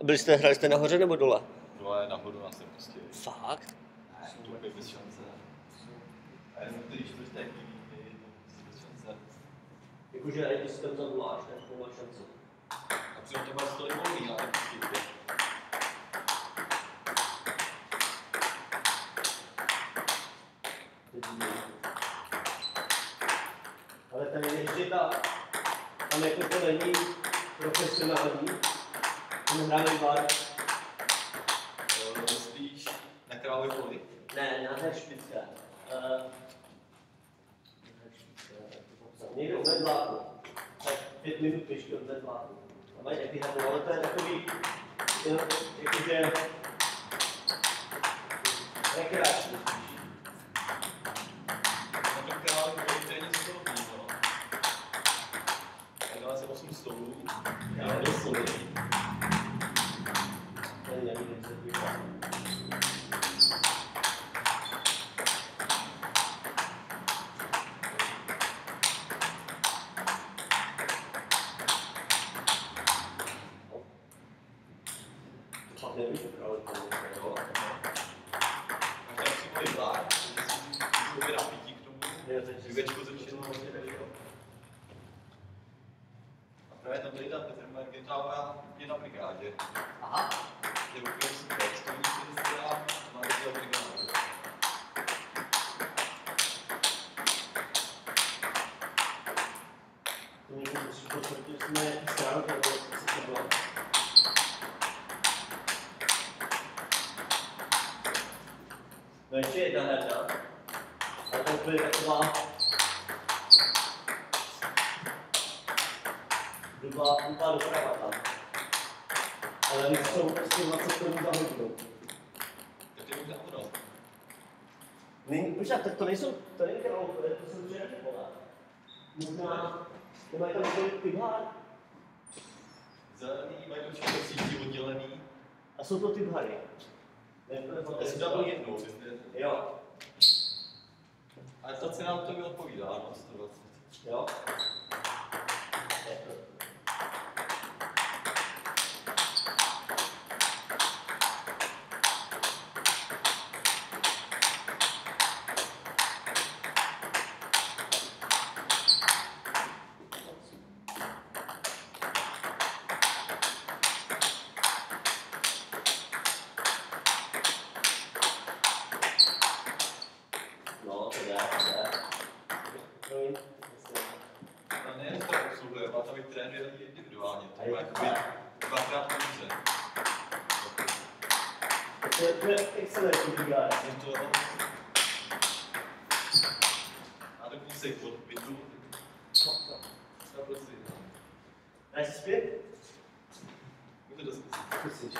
Hráli jste nahoře nebo dole? Dole, nahoru nás je prostě. Fakt? Ne, to je bez šance. A jenom když čtvrtek jiný, bez šance. Jakože i když si tam zaduláš, tak to má šanci. A třeba to vás to nebolí, ale prostě. Ale tady ještě tam jako to není profesionální, tam hráli bar. Myslíš na Králově poli? Ne, na Heršpice. Někde u Medláku. Tak 5 minut ještě od Medláku. A mají taky hranu, ale to je takový, jakože rekreační. Na Králově poli to je něco podobného. Tak dále se 8 stolů. Já myslím. Tady nevím, jak se půjde. Nevím, že právě to Jo. A tam si mohli vlád, si mohli napítí k tomu. Juvečko ze všeho. A právě tam tady ta Petr Margentálová je na brigádě. Aha. Je v okresní představní a má tady brigádu. To někdo musí posledně, že jsme nějaký stránky, nebo se to bylo. No ještě jedna herna, ale to je taková blbá doprava tam. Ale oni jsou prostě 20 korun za hodinu. Tak je to závoda. Počkej, tak to není Královko, to jsou dvě vole. Možná, nemají tam několik pivhár. Zelený mají určitě sítí oddělený. A jsou to pivhary. Já jsem tam byl jednou, Jo. ale ta cena to mi odpovídá, no, 120. Jo. No, to je. A nejen to obsluhuje, má tam i trénuje lidi individuálně. To má jakoby dvakrát peníze. To je excelentní brigáda. Je to... A to kousek od bytu. A prostě... Dáš si zpět? Můžete to zkusit. Zkusíš.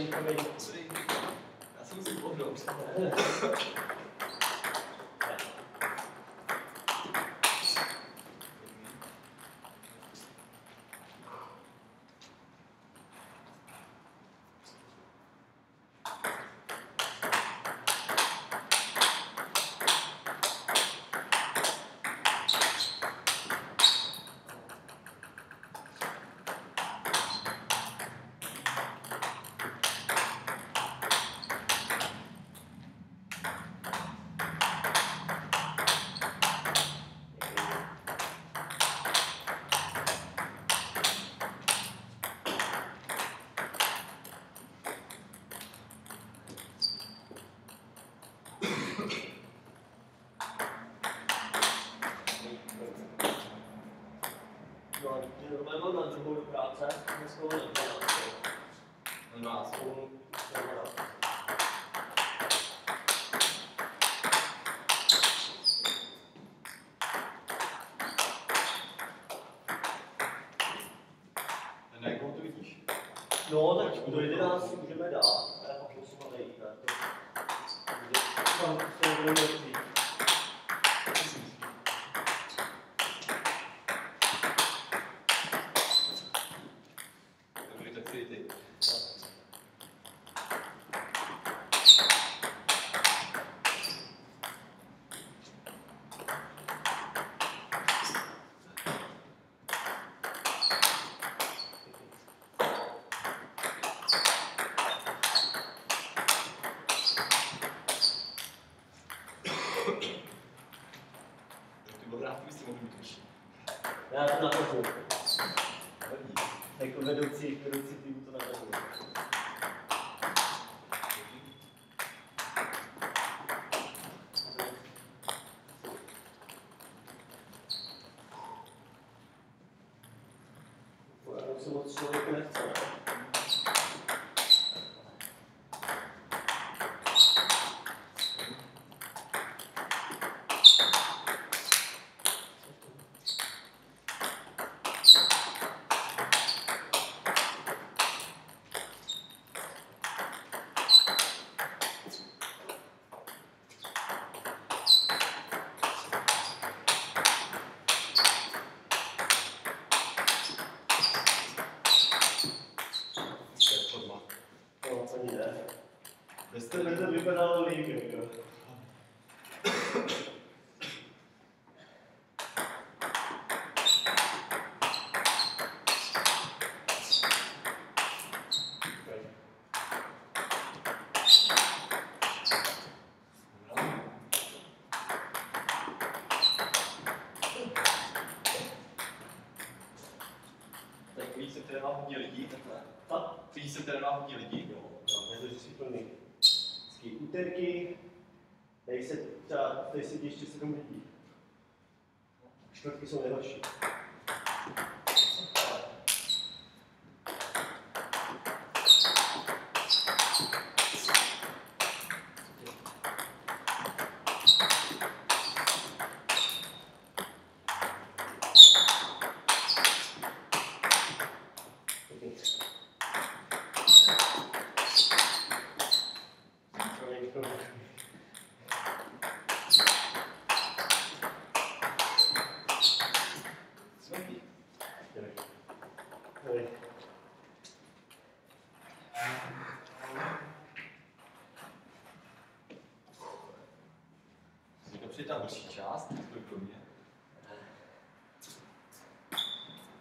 Promiň. Já jsem si pohřel. No, normálně mám na druhou do práce, dneska mám na 12. Na jakou to vidíš? No, tak do 11 můžeme dát, a já pak musím odejít, ne? Tam se budeme mrtví. navrhuji. Jako vedoucí týmu to navrhuji. Já se moc člověka nechce, ne? Bez tebe to vypadalo líp, jako. Tak víš, se trénoval hodně lidí, takhle. A? Víš, se trénoval hodně lidí. Jo, je to vždycky plný. Vždycky úterky, tady se třeba, tady sedí ještě 7 lidí. Čtvrtky jsou nejhorší. To je ta horší část, to je pro mě.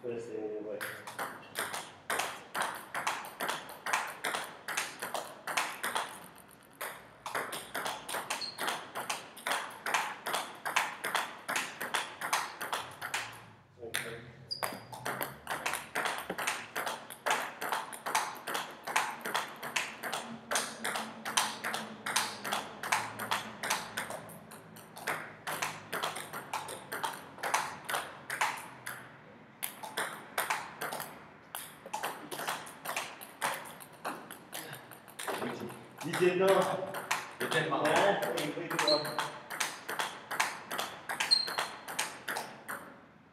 To je stejný neboj. Víc jedno. Jeden má. Ne, to bylo.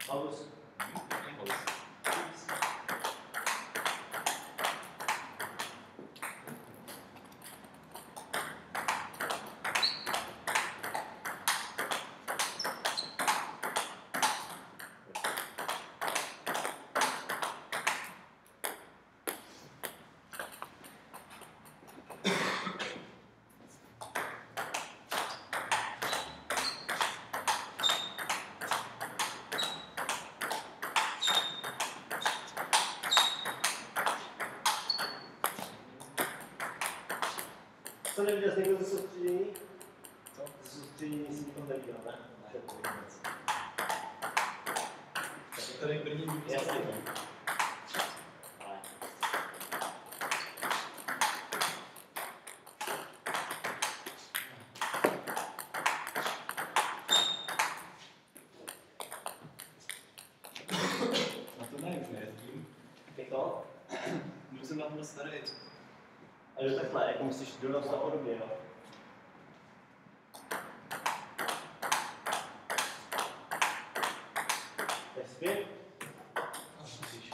Halus. Co neviděl jsi někdo ze soustředění? Co? Ze soustředění si to neviděl, ne? Tak tady první důvod. Jasně. Na to ne, už nejezdím. Jak to? Už jsem na to starý. A jo, takhle, jako musíš dodat a podobně, jo? Tak zpět? Musíš.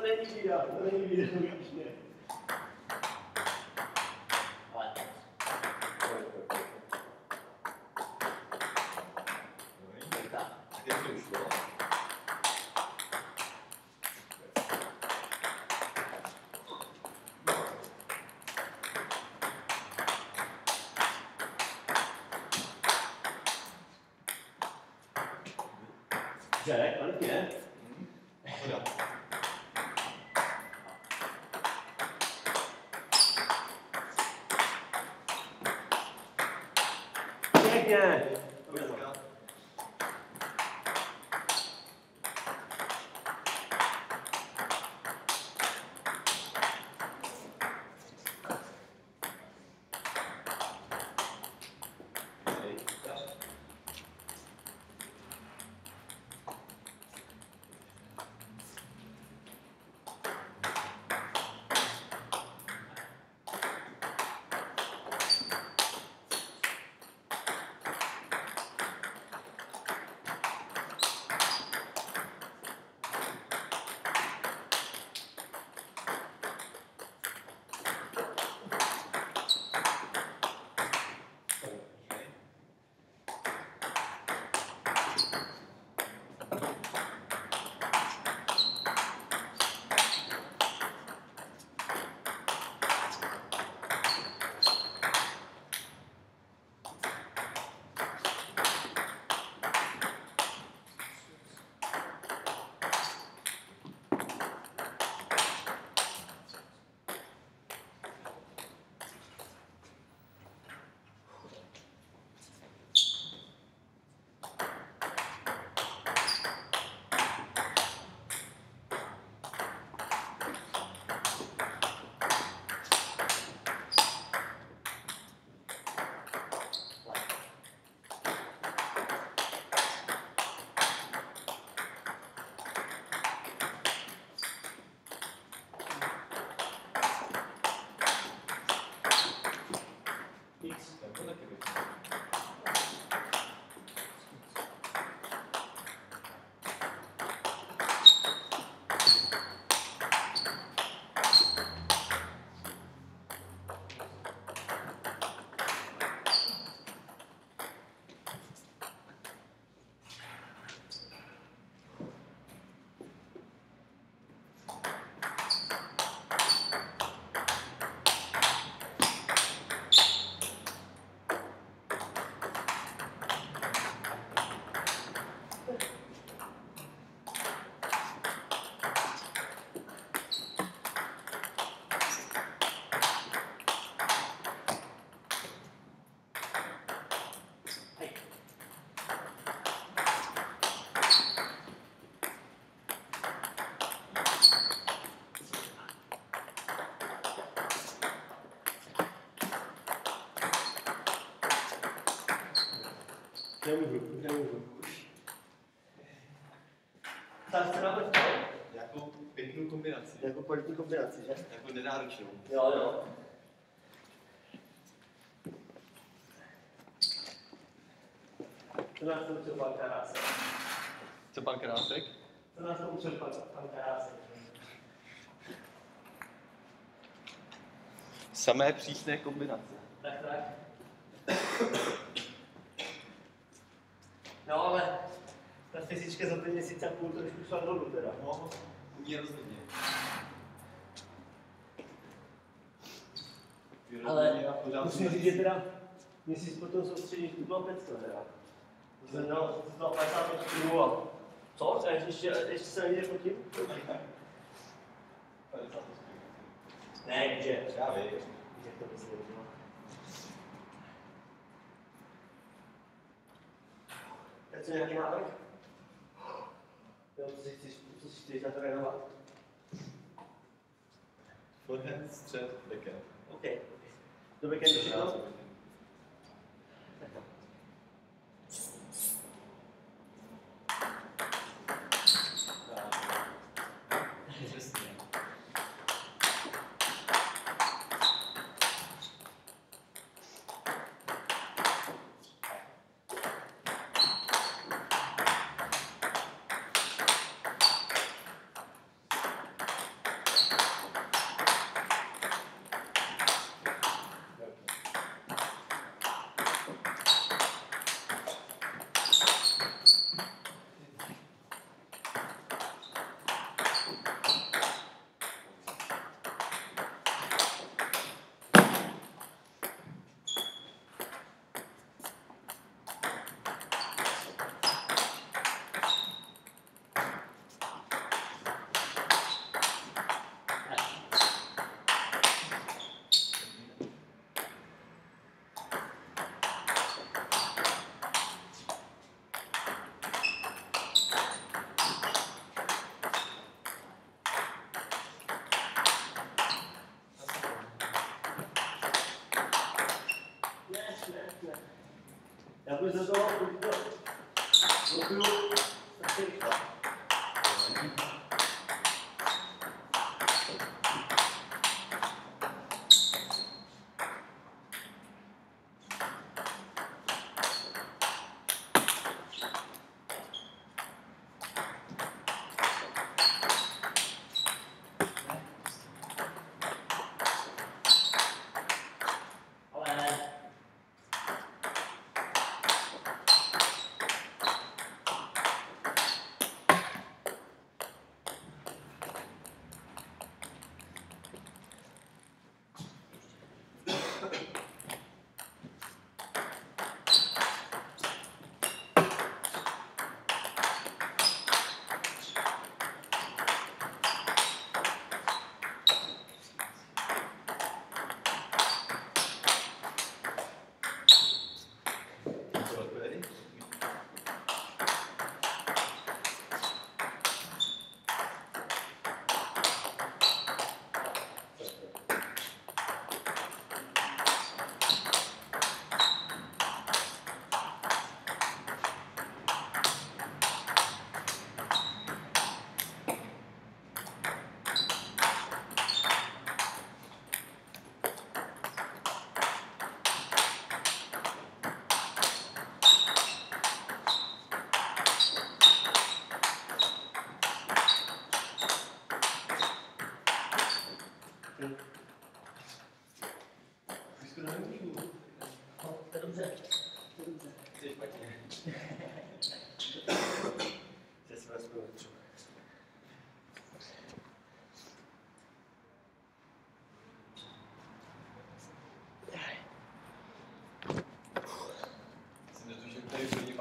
není výdat, vidíš mě. Ale. Tak jak to už bylo? Že, kvalitně, ne? Pěkně. Nemůžu. Tak se nám to Nějakou pěknou kombinaci. jako kvalitní kombinaci, že? Jako nenáročnou. Jo. To nás naučil pan Karásek. Co pan Krásek? To nás naučil pan Karásek. Samé přísné kombinace. Tak. No ale ta fyzička za ten měsíc a půl trošku šla dolů teda. No, u ní rozhodně. Ale musím říct, že teda měsíc potom soustředit, to bylo 500 teda. To znamená, 150 a co? Ještě se nejde fotím? Ne, že? Já vím. Jak to myslím, no. Tak co nějaký návrh? Jo, co si chceš natrénovat? Forehand, střed, backhand. OK. Do backendu všechno? Přesně.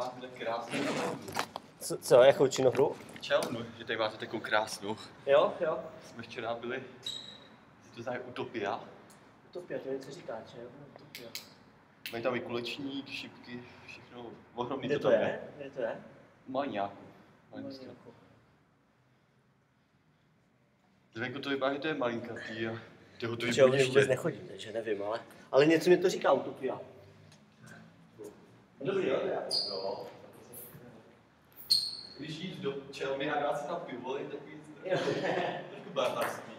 máte tak krásnou Co, jakou činohru? čelnu, že tady máte takovou krásnou. Jo. Jsme včera byli, to znamená Utopia. Utopia, to něco říká, že jo? Utopia. Mají tam i kulečník, šipky, všechno ohromný. Kde to je? Kde to je? Maňáku. Zvenku to vypadá, že to je malinkatý a ty ho to Protože oni vůbec nechodím, takže nevím, ale něco mi to říká Utopia. Dobrý, jo? Jo. Když jít do čelny a dát si tam pivo, je takový trošku barbarství.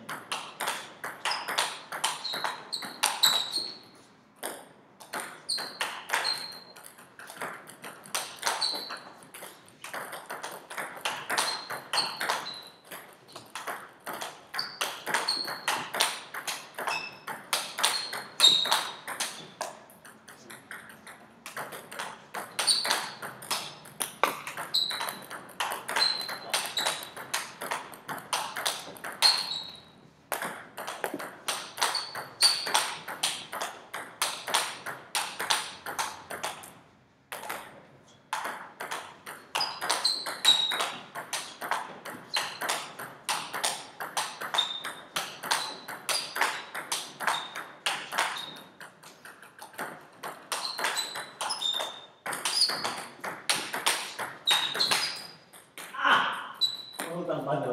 Tam padl.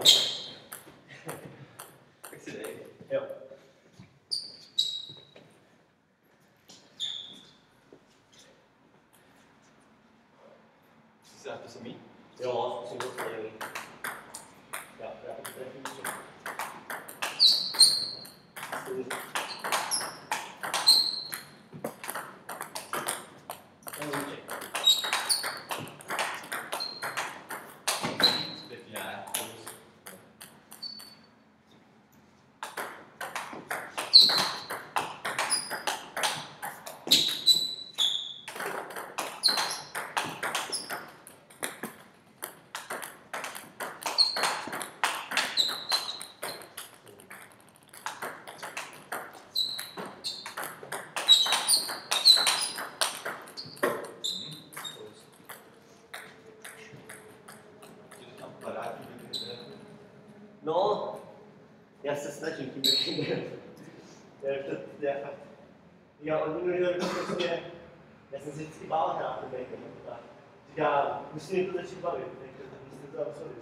Tak si dej. Jo. Chci si dát to samý? Jo, zkusím to stejný. Já to trefím. No, já se snažím tím backendem. Já od minulého roku prostě, já jsem se vždycky bál hrát ten backend. Říká, musím to začít bavit, takže musím to absolvit.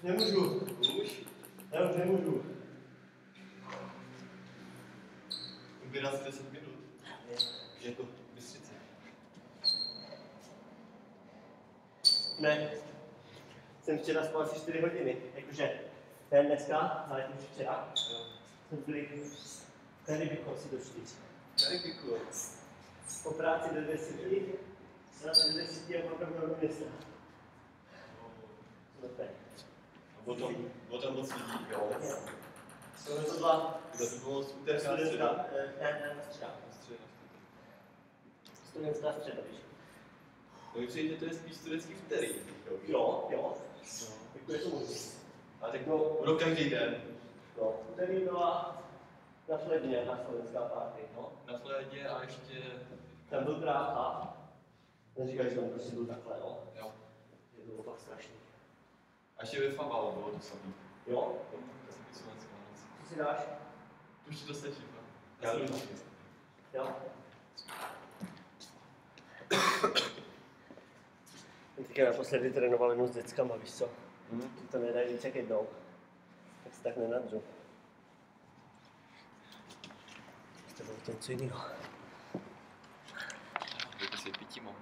Nemůžu. Už? Já už nemůžu. Ubírá si 10 minut. Jako Bystřice. Ne. Jsem včera spal asi 4 hodiny. Jakože ne dneska, ale jako včera. Jsme byli v Karibiku asi do 4. Karibiku. Po práci do 10. Zase do 10 a potom do města. Super. Bylo tam moc lidí, jo? Jsme to dva. Kdo to bylo z úterka? Studentská, ne, středa. Studentská středa, víš. To mi přijde, že to je spíš studentský úterý. Jo. Jako je to možné. A tak budou každý den. No, úterý byla na Fledně, na studentská party, no. Na Flédě a ještě... Tam byl brácha. Neříkal, že tam prostě byl takhle, no. Jo. Je to bylo fakt strašný. A ještě ve Famalu bylo to samý. Jo? To jsem písu na Co si dáš? už ti to stačí, fakt. Já jsem vím. taky. Jo. Teďka naposledy trénoval jenom s dětskama, víš co? To nedají víc jak jednou. Tak se tak nenadřu. To bylo to něco jiného. Jaké si pití mám.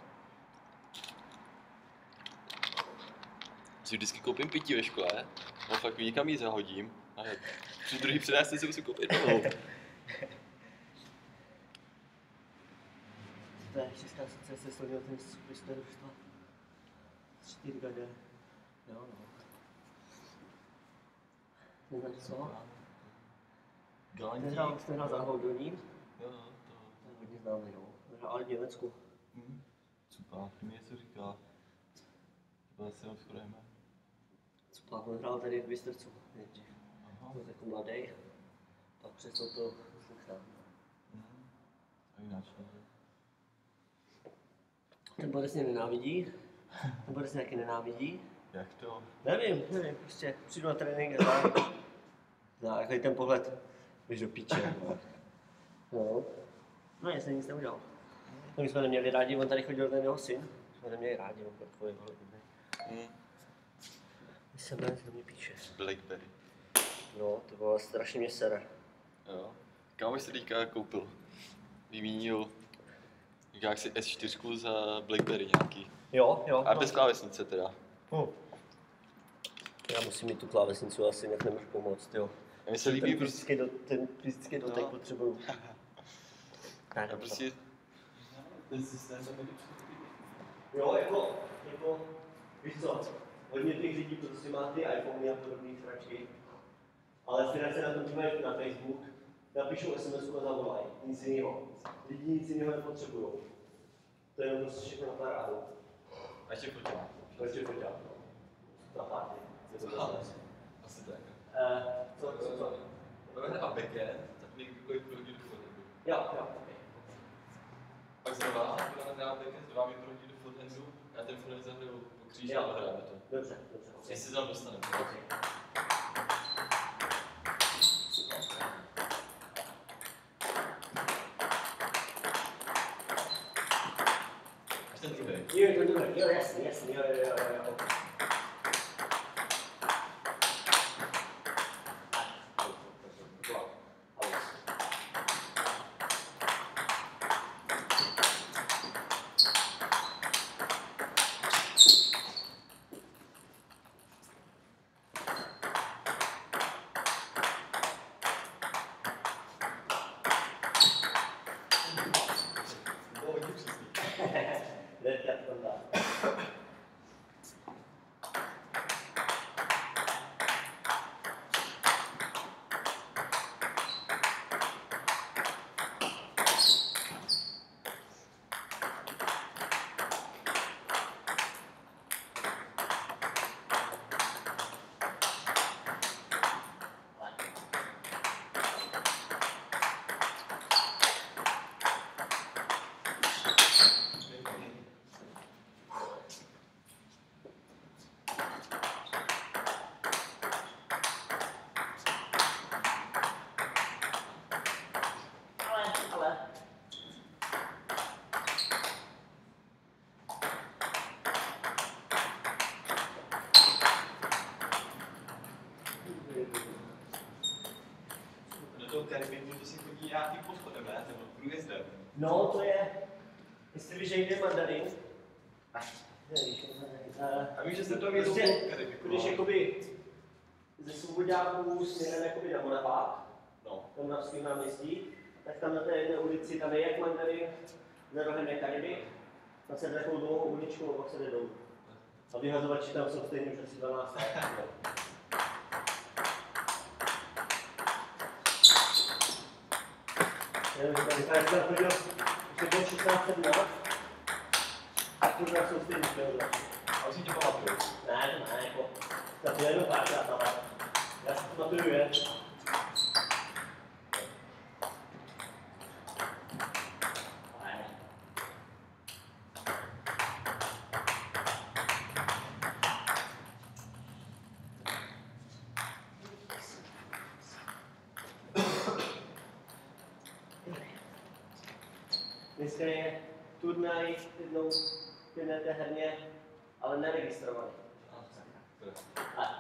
Si vždycky koupím pití ve škole, no fakt někam jí zahodím a při druhý přednášce si musím koupit novou. To je Česká asociace slovenského tenisu mistrovstva. 4 gade. Jo, no. Neznáš co? Jste hrál za Houdonín? Jo, To je hodně známý, no. Hrál ale v Německu. Super, ty mi něco říká. Byla se obschodujeme. Super, on hrál tady v Bystrcu nejdřív. Byl jako mladý. Pak přestoupil k nám. A jinak. Ten Boris mě nenávidí. Ten Boris mě taky nenávidí. Jak to? Nevím, prostě přijdu na trénink a tak. No, takový ten pohled, běž do píče. No, já jsem nic neudělal. No, my jsme neměli rádi, on tady chodil ten jeho syn. Jsme neměli rádi, on byl takový hodný. Jsem rád, že to mě píše. Blackberry. No, to bylo strašně mě sere. Jo. Kámoš si teďka koupil. Vymínil jak si S4 za Blackberry nějaký. Jo. A bez klávesnice teda. Já musím mít tu klávesnici, asi jinak nemůžu pomoct, jo. A mi se líbí prostě... Ten fyzický dotek potřebuju. A prostě... Ten systém se mi Jo, jako, víš co, hodně těch lidí prostě má ty iPhony a podobné sračky, ale stejně se na tom dívají na Facebook, napíšou SMS-ku a zavolají, nic jiného. Lidi nic jiného nepotřebují. To je jenom prostě všechno na parádu. A ještě foťák. Ještě foťák, no. Na party. Asi tak. Co? Máme a backend, tak někdy prohodí do frontendu. Jo. Pak znova, budeme dát backend, 2 mi prohodí do frontendu, já ten frontend zahraju po kříži a hrajeme to. Dobře. Jestli tam dostaneme. Až ten druhý. Jo, jasný, jo. nějaký podchodem, ne? Nebo průjezdem. No, to je, jestli víš, že jde mandarin. A víš, že se to Prostě, věděl, když jakoby ze Svoboďáků směrem jakoby na Bonaparte, no. tam na svým náměstí, tak tam na té jedné ulici, tam je jak mandarin, za rohem je Karibik, tam se jde takovou dlouhou uličku a pak se jde dolů. A vyhazovači tam jsou stejně už asi 12 let. Já jsem tam chodil, už je bylo 16-17, a pořád jsou stejně vyhazovači. A už si tě pamatuju. Ne, to ne, jako, tak to je jenom párkrát, ale já si to pamatuju, je. Dneska je turnaj jednou v jedné té herně, ale neregistrovaný. A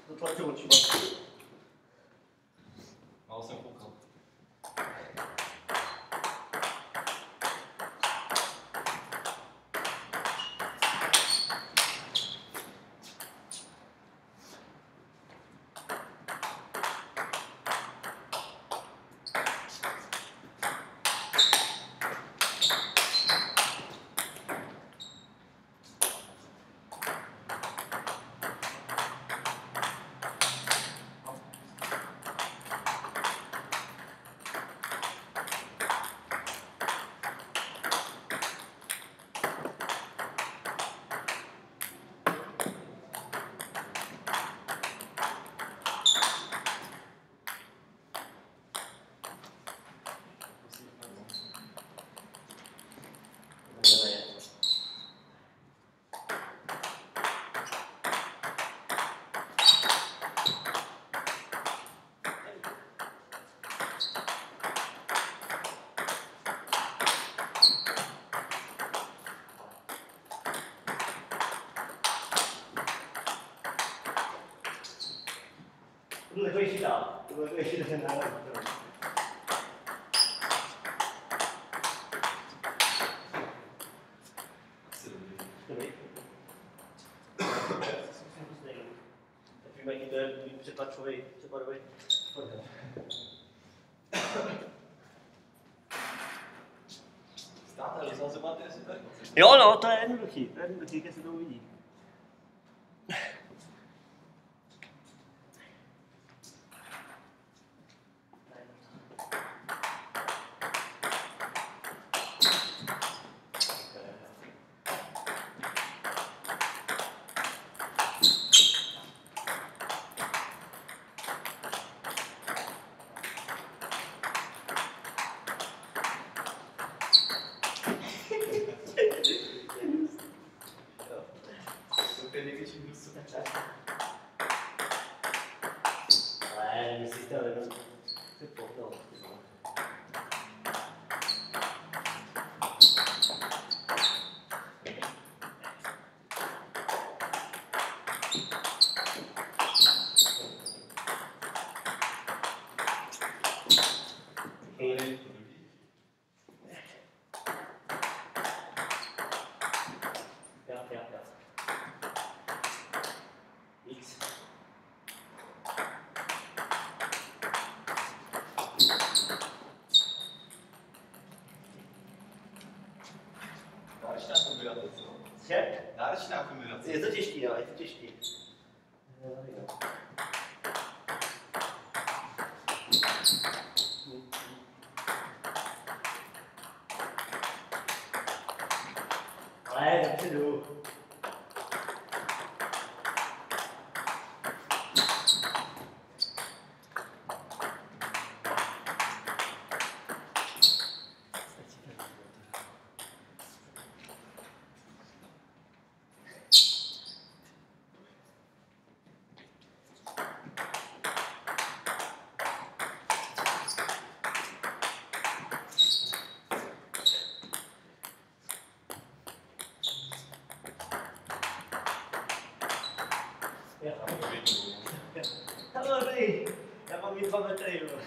zatlačil očima. Málo jsem koukal. Tohle ještě dál, tohle ještě ten návrh. Dobrý. Tak víme, jaký to je přepadový. Státe, ale jsem se máte, jestli tady. Jo, no, to je jednoduchý, když se to uvidí. To je největší hnus. kombinace, co? Že? Náročná kombinace. Je to těžký, no, je to těžký. Ale dopředu. Hele, dobrý. Já mám mít 2 metry, jo.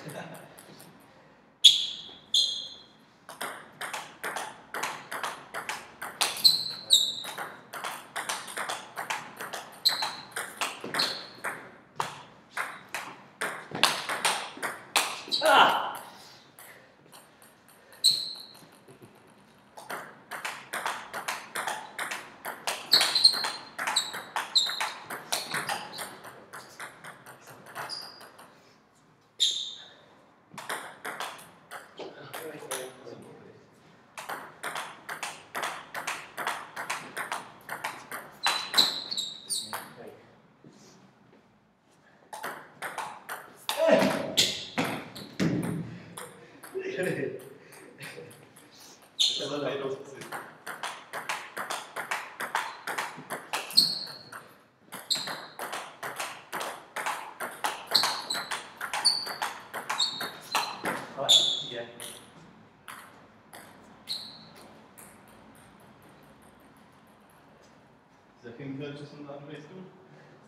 S jakým časem na druhý stůl?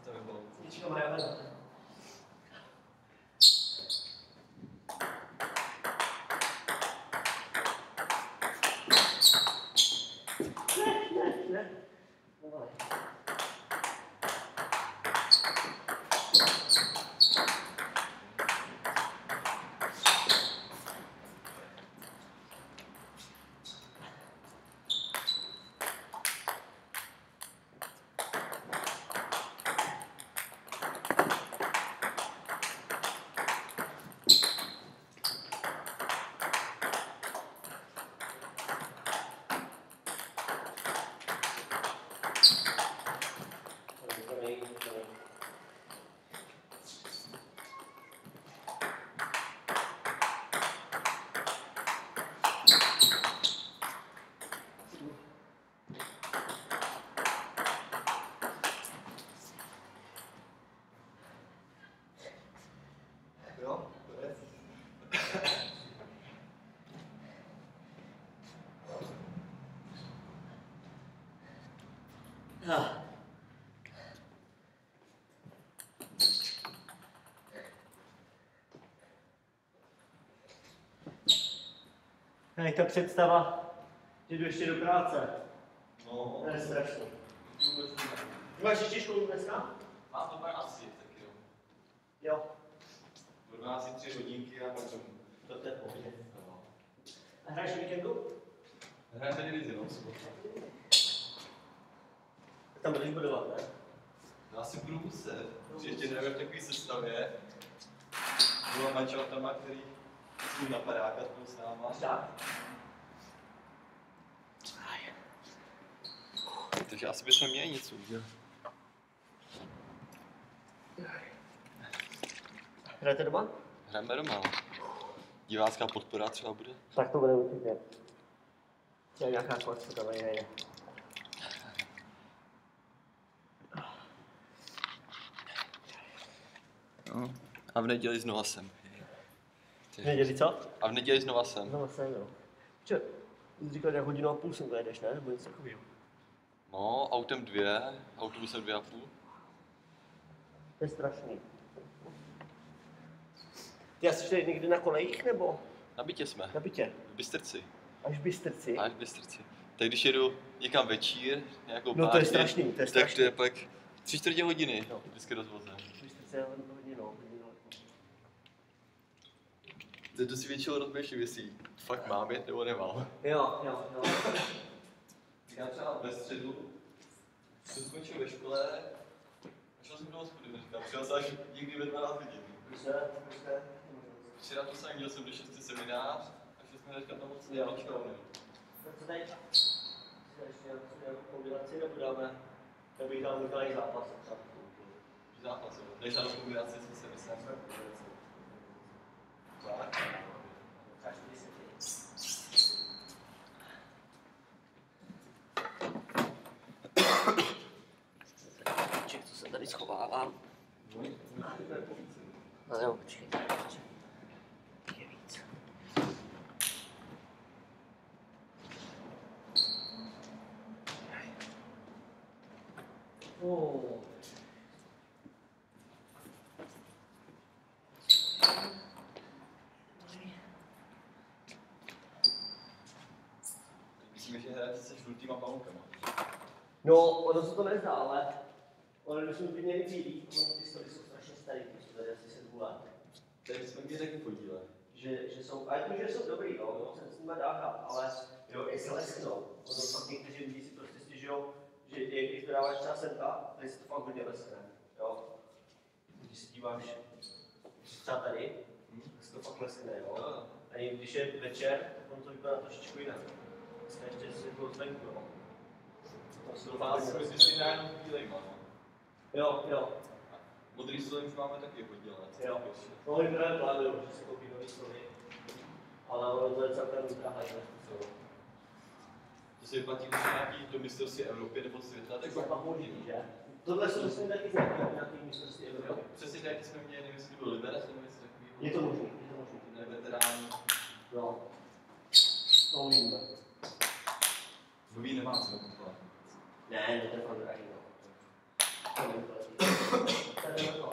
To by bylo. Ničeho má java. Ne. Jo, konec. Hej, ta představa, že jdu ještě do práce. No, To je strašný. vůbec ne. Ty máš ještě školu dneska? Mám to pak asi, tak jo. Jo. Do 12 3 hodinky a pak domů. To je v pohodě. No. A hraješ o víkendu? Hrajeme divizi, no, sobotu. Tam budeš budovat, ne? No, asi budu muset, protože ještě nevím v takové sestavě. Byla manžela tam, který s na padáka spolu s náma. Máš tak? Takže asi bychom měli nic udělat. Hrajete doma? Hrajeme doma. Divácká podpora třeba bude. Tak to bude určitě. Je nějaká koc, co tam nejde. No. A v neděli znova sem. Neděli co? A v neděli znova sem. No vlastně jo. Čo, jsi říkal, že 1,5 hodiny sem dojedeš, ne? Nebo něco takového. No, autem 2, autobusem 2,5. To je strašný. Ty jsi šli někdy na kolejích, nebo Na bytě jsme. na bytě? V Bystrci. Až v Bystrci? Až v Bystrci. Tak když jedu někam večír, nějakou No to je strašný, to je tak strašný. to je pak 3/4 hodiny No. vždycky rozvozem. V Bystrci je hodně, no. To si většinou rozběješ, jestli fakt mám jet nebo nemám. Jo. Já třeba ve středu, jsem skončil ve škole a šel jsem do hospody dneska. Přijel jsem až někdy ve 12 hodin. Včera to jsem měl jsem do 6 seminář a šel jsme dneska tam moc nevětšinou. Co teď? Ještě nějakou kombinaci nebo dáme? Já bych dal několik zápasů třeba. Zápas, jo. Jdeš na kombinaci, co se myslím. Tak. Každý se co se tady schovává. No jo, počkej. Je víc. Myslím, že hrajete se žlutýma balonkama. No, ono se to nezdá, ale ono bychom by měli přijít, ty stoly jsou strašně starý, prostě tady asi 7 let. Tady jsme mi řekli podíle. Že jsou, a jako, že jsou dobrý, no, jsem s nimi dá hrát, ale jo, i se lesknou. Ono fakt někteří lidi si prostě stěžujou, že když to dáváš třeba semka, tady se to fakt hodně leskne, jo. Když se díváš, třeba tady, tak se to fakt leskne, jo. A když je večer, tak on to vypadá trošičku jinak. Dneska ještě se to zvenku, jo. To vás jsme si na jenom bílejma, no. Jo. Modrý stůl už máme taky hodně let. Jo. No, oni právě plánují, že se koupí nový stoly, ale ono to je celkem drahé, že to se vyplatí už nějaký do mistrovství Evropy nebo světa, tak pak možný, že? Tohle jsou myslím taky nějaký mistrovství Evropy. Přesně tady jsme měli, nevím, jestli byl Liberec nebo něco takového. Je to možný. Ne, veteráni. No. No, uvidíme. Nový nemá co kupovat. Ne, to je fakt drahý, no. To nevyplatí. Tady je to.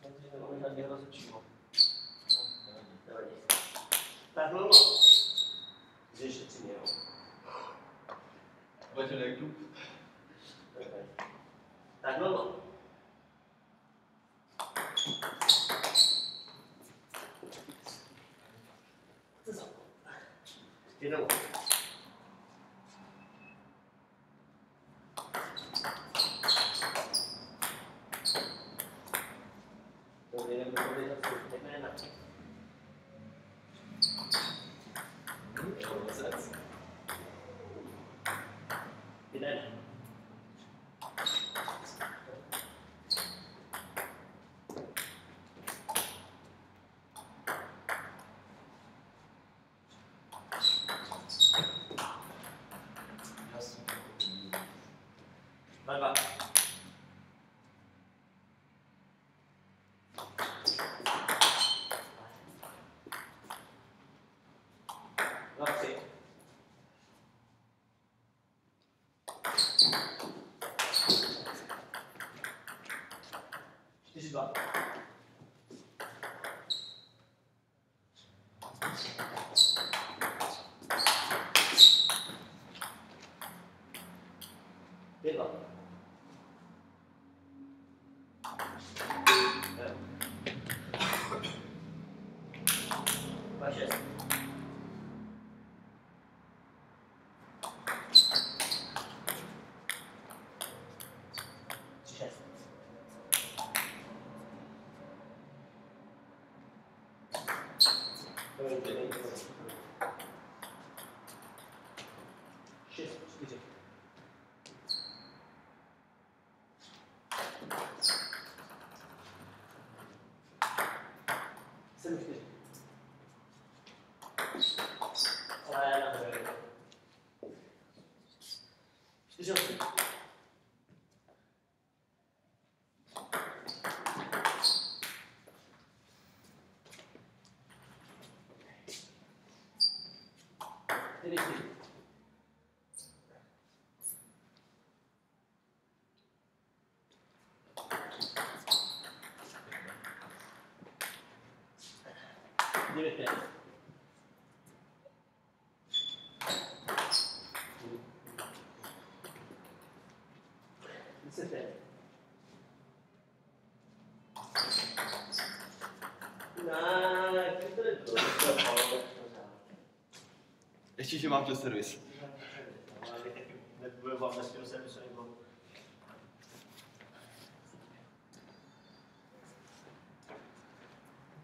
Takže nemáme žádného rozhodčího. Nevadí. Tak no. Že ještě 3 měl. Pojďte nejdu. Tak no. Co za? Jednou. To je jména. Jeden. Dva. Dva, 3. Čtyři, 2. Pět, 2. Dva, 6. Tři, 6. Šest, 4. Sedm, 4. Ale nahoře. 4, 8. Čtyři, 4. Devět, 5. Deset, 5. To je to. Ještě, že mám ten servis. Ale taky nebudu doba mestského servisu nebo...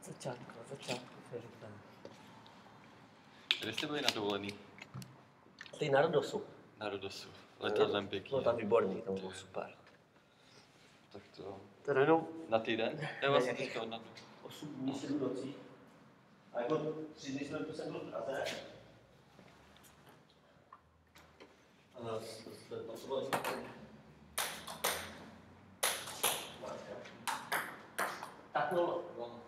Začátku se říká. Kde jste byli na dovolený? Ty na Rodosu. Na Rodosu. Letadlem pěkně. Bylo tam výborný, tam bylo super. Tak to... To najednou Na týden? Já vlastně teďka na 8 dní, 7 nocí. A jako 3 dny jsem byl v Praze. To bylo tak no.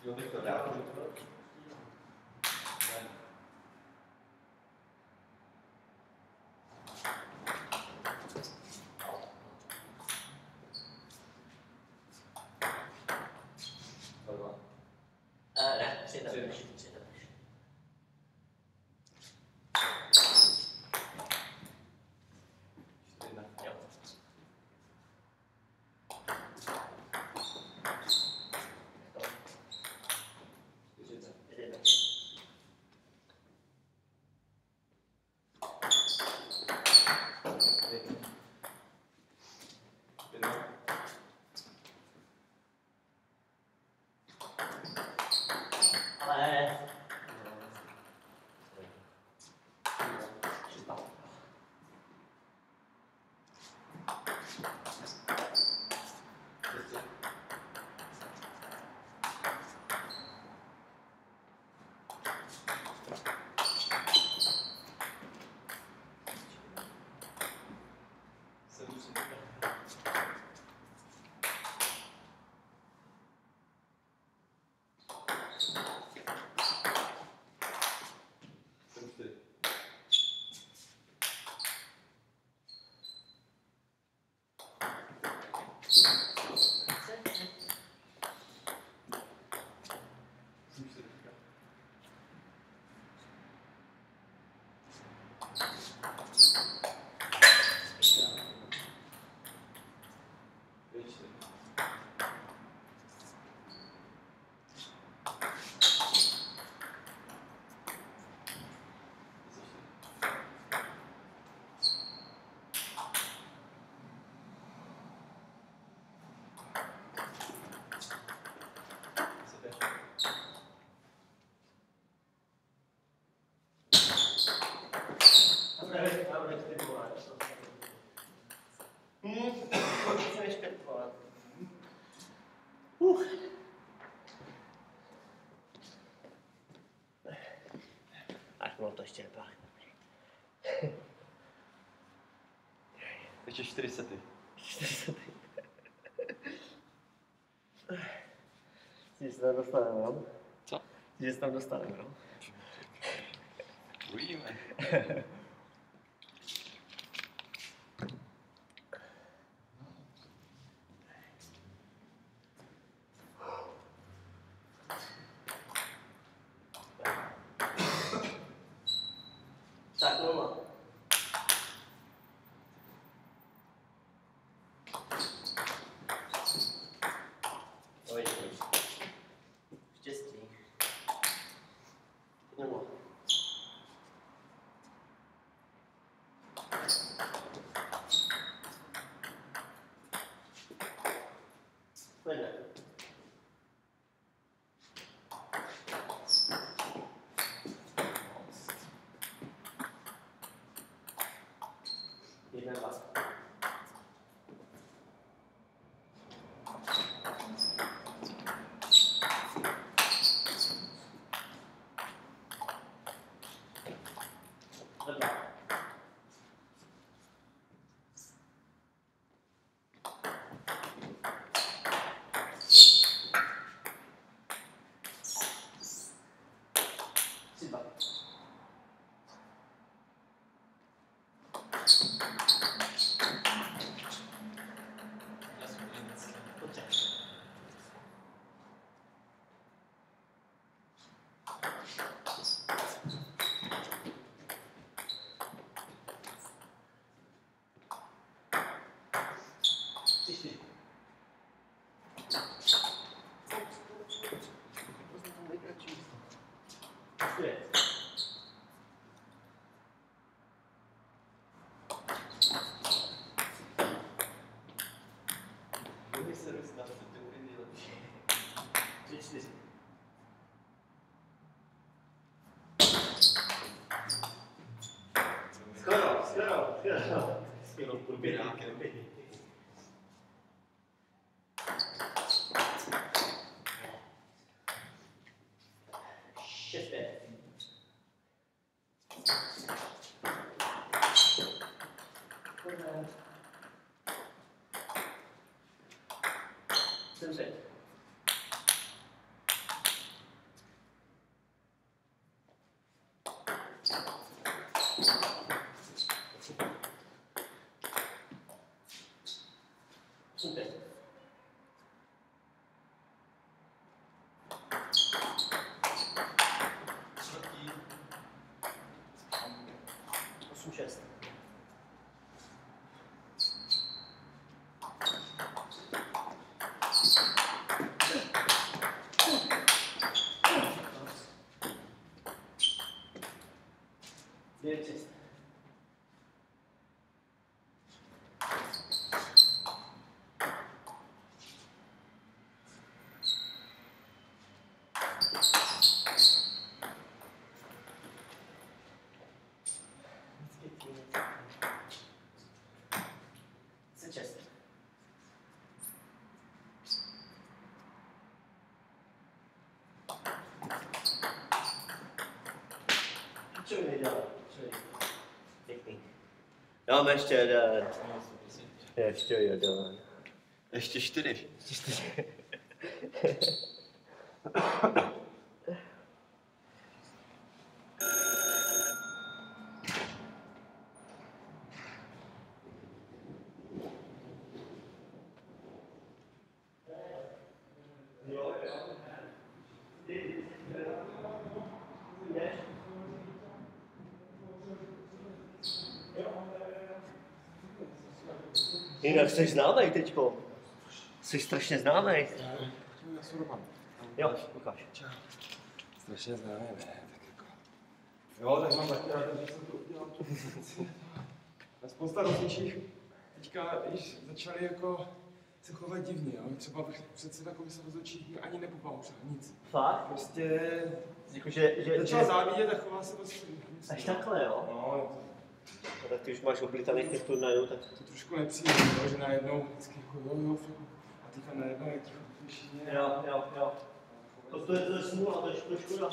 Jo, bych to dál. Ne, 3 tam. No to ještě nepáchne. Ještě 4 sety. 4 sety. Že se tam dostaneme, no? Co? Že se tam dostaneme, no? Uvidíme. Tak, no. Štěstí. No. Pojďme. Jedna, dva. Dobra. Chyba. Dobře. Zpět. Druhý servis na 10 je nejlepší. 3, 4. Skoro. Průběrákem. 6, 5. Jsem 5. Super. Čtvrtý. 8, 6. Devět, 6. Co mi nedělá? Pěkný. Dáme ještě jeden. Ještě jeden. Ještě 4. Jinak jsi známej teďko. Jsi strašně známej. Já jsem Roman. Jo, ukáž. Čau. Strašně známý, ne, tak jako. Jo, tak mám taky rád, že jsem to udělal tu pozici. A spousta rozličných teďka již začali jako se chovat divně, jo. Třeba předseda komise rozhodčích mě ani nepopouštěl, nic. Fakt? Prostě Jakože, začal závidět a chová se prostě. Až takhle, jo? No, A tak ty už máš oblítaných těch turnajů, tak... to trošku nepříjemné, jo, že najednou vždycky jako jo, fakt. A teďka najednou je ticho všichni. Jo. To je smůla, to je škoda.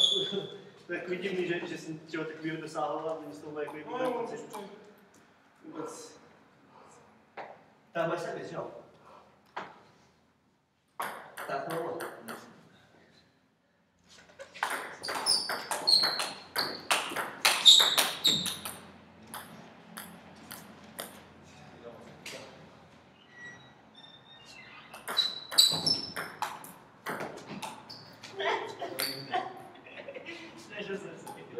To je takový divný, že jsem čeho takového dosáhl a oni z toho mají takový pocit. Vůbec. Tam máš servis, jo? Tak no. Snažil jsem se pěkně.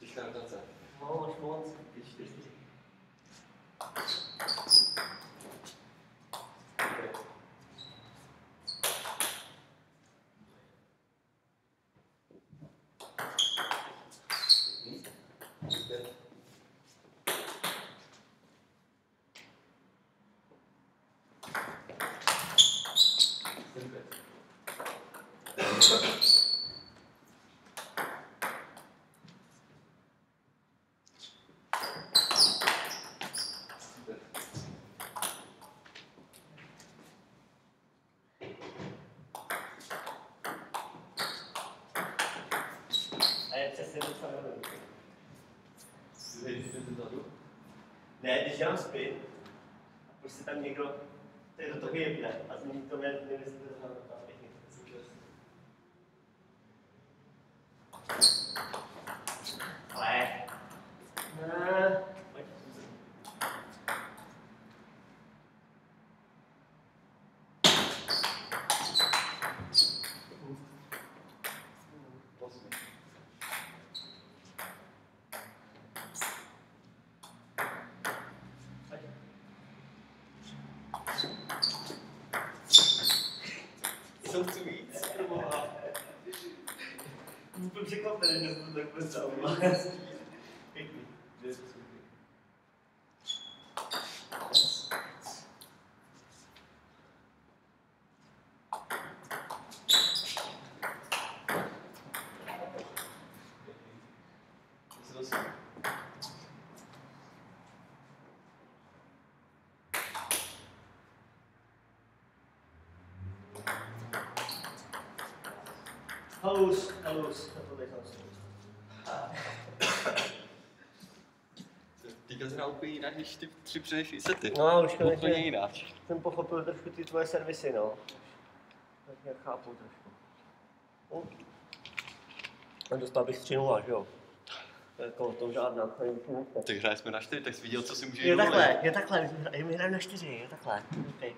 Teďka rotace. No, máš moc. 4. A je přesně to samé. Když jste vzadu. Ne, když dělám spin, a prostě tam někdo, který do toho jebne a změní to mě, nevím, jestli to znamená ta technika. Ale... Ne, pojď. Co chci víc? Byl překvapený, že to tak bude zaujímavé. Pěkný. Halus, halus, na to nejsem si. Teďka se dá úplně jinak, když ty 3 předešlý sety. No, už Úplně konečně jinak. jsem pochopil trošku ty tvoje servisy, no. Tak nějak chápu trošku. No. A dostal bych 3-0, že jo? Jako to žádná. Tak hráli jsme na 4, tak jsi viděl, co si může Je dovolit. takhle, my hrajeme na 4, je takhle. Okay.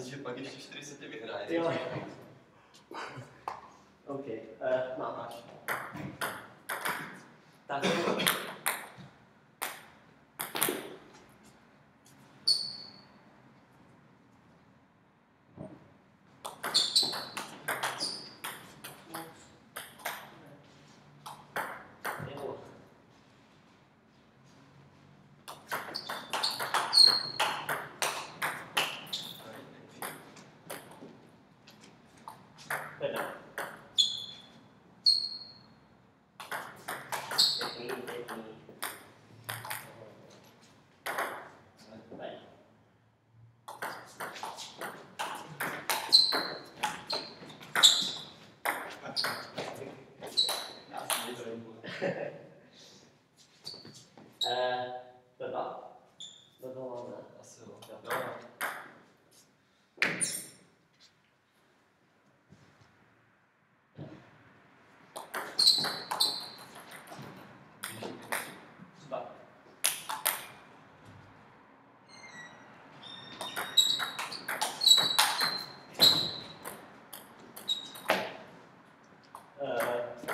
Že pak ještě 4 sety vyhraje. Jo. OK, máš. Tak. Asi jo.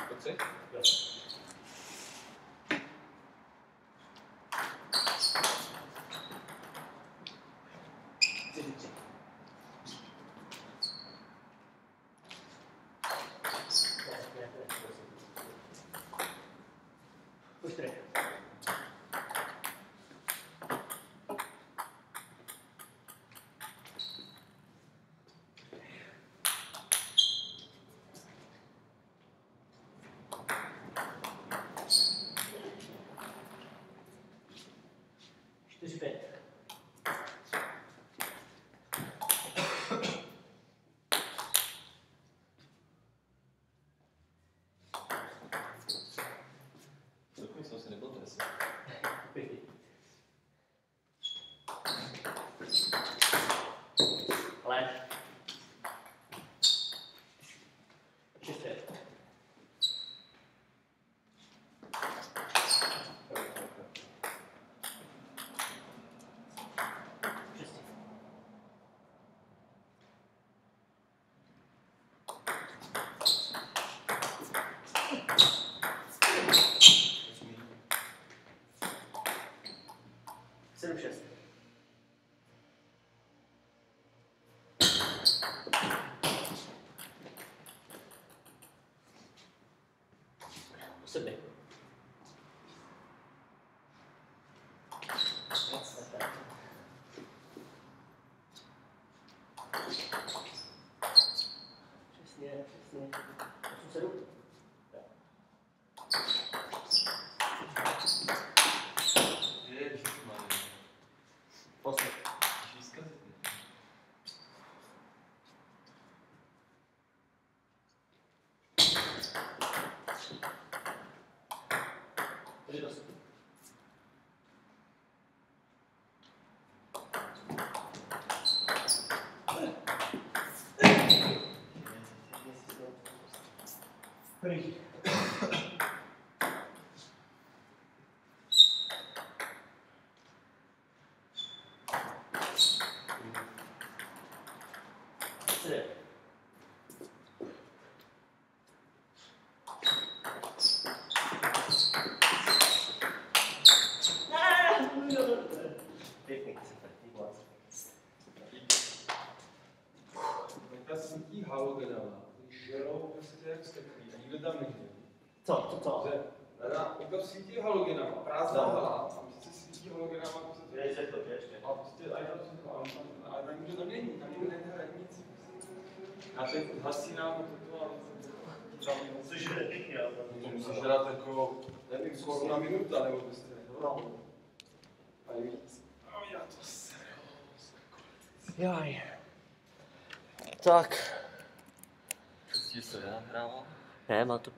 To 3? Jo. Už tady. Čtyři, pět. Dokud jsem si nebyl dnes. Pěkný. Ale. Šest, pět. Šest. Sedm, šest. Sedmi. Pryč. Jde. Pěkný, super, výborně. Ta svítí halogenama, žerou prostě jak steklý a nikdo tam není. Co? Že to svítí halogenama, prázdná hala, a prostě svítí halogenama, prostě Kde se to ještě? a prostě a tam světlo, ale tam nikdo tam není, tam nikdo nehraje nic. A ten hasí nám toto a tam Což je pěkně, ale to musíš hrát jako, nevím, skoro na minuta, nebo prostě. no. A víc. A já to seru. Jaj. Tak. Zjistíš, co já hrával? Ne, má to